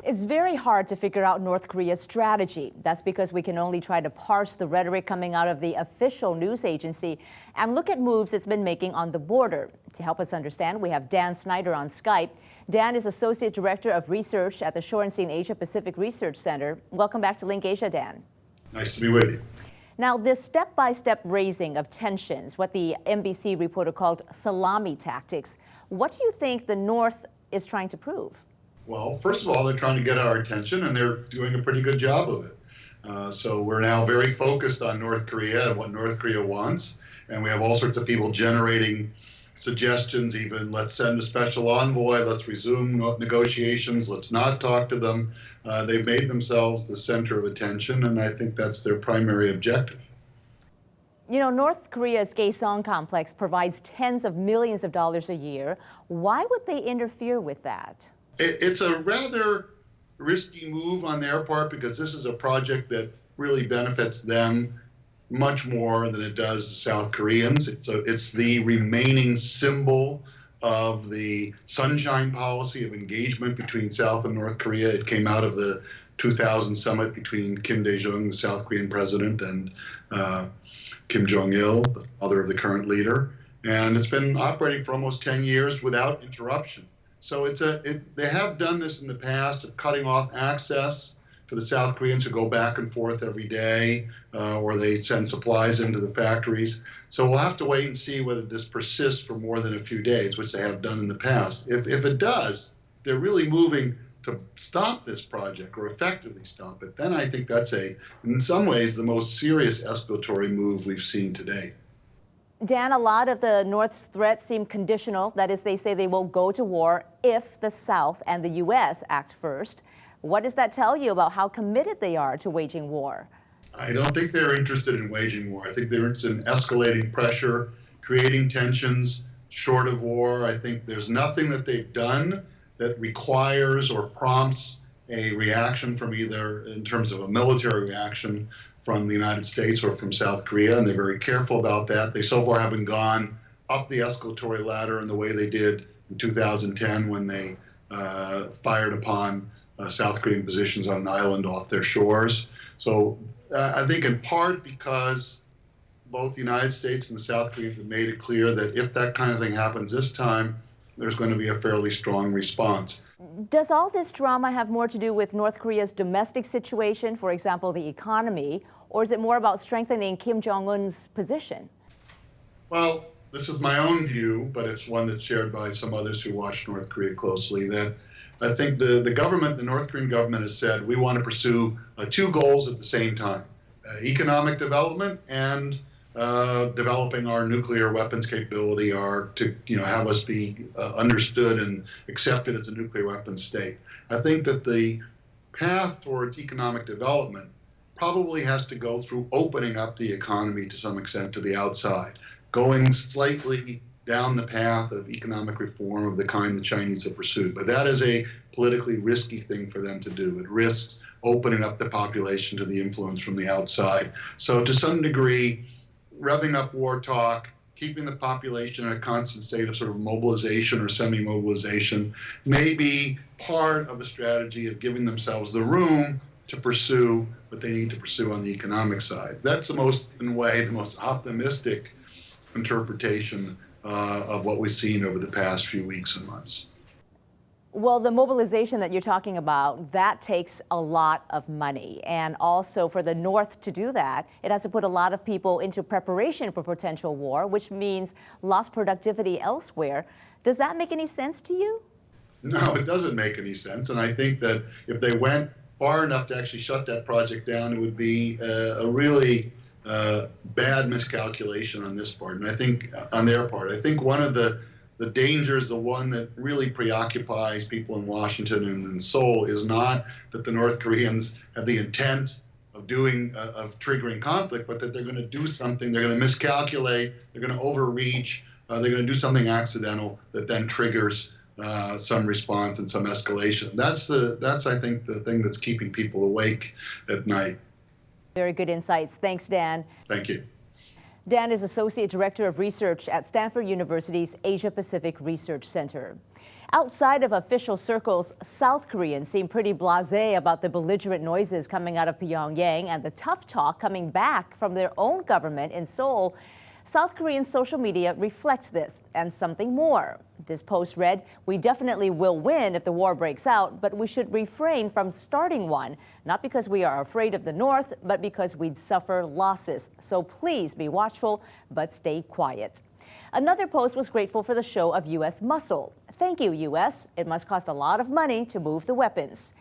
It's very hard to figure out North Korea's strategy. That's because we can only try to parse the rhetoric coming out of the official news agency and look at moves it's been making on the border. To help us understand, we have Dan Sneider on Skype. Dan is Associate Director of Research at the Shorenstein Asia Pacific Research Center. Welcome back to LinkAsia, Dan. Nice to be with you. Now, this step-by-step raising of tensions, what the NBC reporter called salami tactics, what do you think the North is trying to prove? Well, first of all, they're trying to get our attention, and they're doing a pretty good job of it. So we're now very focused on North Korea and what North Korea wants, and we have all sorts of people generating suggestions, even let's send a special envoy, let's resume negotiations, let's not talk to them. They've made themselves the center of attention, and I think that's their primary objective. You know, North Korea's Kaesong complex provides tens of millions of dollars a year. Why would they interfere with that? It's a rather risky move on their part because this is a project that really benefits them much more than it does the South Koreans. It's the remaining symbol of the sunshine policy of engagement between South and North Korea. It came out of the 2000 summit between Kim Dae-jung, the South Korean president, and Kim Jong-il, the father of the current leader. And it's been operating for almost 10 years without interruption. So they have done this in the past of cutting off access for the South Koreans who go back and forth every day, or they send supplies into the factories. So we'll have to wait and see whether this persists for more than a few days, which they have done in the past. If it does, if they're really moving to stop this project or effectively stop it, then I think that's in some ways, the most serious escalatory move we've seen today. Dan, a lot of the North's threats seem conditional. That is, they say they will go to war if the South and the U.S. act first. What does that tell you about how committed they are to waging war? I don't think they're interested in waging war. I think they're interested in escalating pressure, creating tensions, short of war. I think there's nothing that they've done that requires or prompts a reaction from either in terms of a military reaction from the United States or from South Korea, and they're very careful about that. They so far haven't gone up the escalatory ladder in the way they did in 2010 when they fired upon South Korean positions on an island off their shores. So I think in part because both the United States and the South Koreans have made it clear that if that kind of thing happens this time, there's going to be a fairly strong response. Does all this drama have more to do with North Korea's domestic situation, for example, the economy, or is it more about strengthening Kim Jong-un's position? Well, this is my own view, but it's one that's shared by some others who watch North Korea closely, that I think the North Korean government has said we want to pursue two goals at the same time, economic development and developing our nuclear weapons capability, to have us be understood and accepted as a nuclear weapons state. I think that the path towards economic development probably has to go through opening up the economy to some extent to the outside, going slightly down the path of economic reform of the kind the Chinese have pursued. But that is a politically risky thing for them to do. It risks opening up the population to the influence from the outside. So to some degree, revving up war talk, keeping the population in a constant state of sort of mobilization or semi-mobilization may be part of a strategy of giving themselves the room to pursue what they need to pursue on the economic side. That's in a way, the most optimistic interpretation of what we've seen over the past few weeks and months. Well, the mobilization that you're talking about, that takes a lot of money. And also for the North to do that, it has to put a lot of people into preparation for potential war, which means lost productivity elsewhere. Does that make any sense to you? No, it doesn't make any sense. And I think that if they went far enough to actually shut that project down, it would be a really bad miscalculation on this part. And I think on their part, I think one of the dangers, the one that really preoccupies people in Washington and in Seoul, is not that the North Koreans have the intent of triggering conflict, but that they're going to do something, they're going to miscalculate, they're going to overreach, they're going to do something accidental that then triggers some response and some escalation. That's I think the thing that's keeping people awake at night. Very good insights. Thanks, Dan. Thank you. Dan is Associate Director of Research at Stanford University's Asia Pacific Research Center. Outside of official circles, South Koreans seem pretty blasé about the belligerent noises coming out of Pyongyang and the tough talk coming back from their own government in Seoul. South Korean social media reflects this and something more. This post read, "We definitely will win if the war breaks out, but we should refrain from starting one, not because we are afraid of the North, but because we'd suffer losses. So please be watchful, but stay quiet." Another post was grateful for the show of U.S. muscle. "Thank you, U.S. It must cost a lot of money to move the weapons."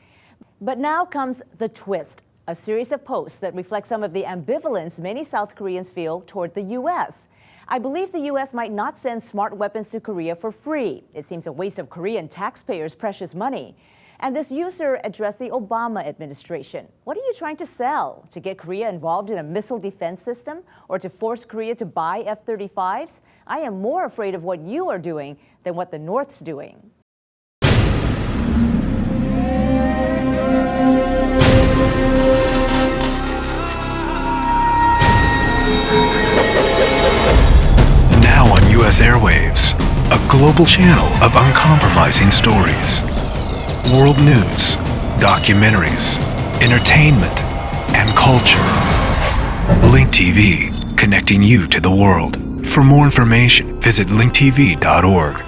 But now comes the twist. A series of posts that reflect some of the ambivalence many South Koreans feel toward the U.S. "I believe the U.S. might not send smart weapons to Korea for free. It seems a waste of Korean taxpayers' precious money." And this user addressed the Obama administration. "What are you trying to sell? To get Korea involved in a missile defense system? Or to force Korea to buy F-35s? I am more afraid of what you are doing than what the North's doing." Now on U.S. airwaves, a global channel of uncompromising stories. World news, documentaries, entertainment, and culture. Link TV, connecting you to the world. For more information, visit linktv.org.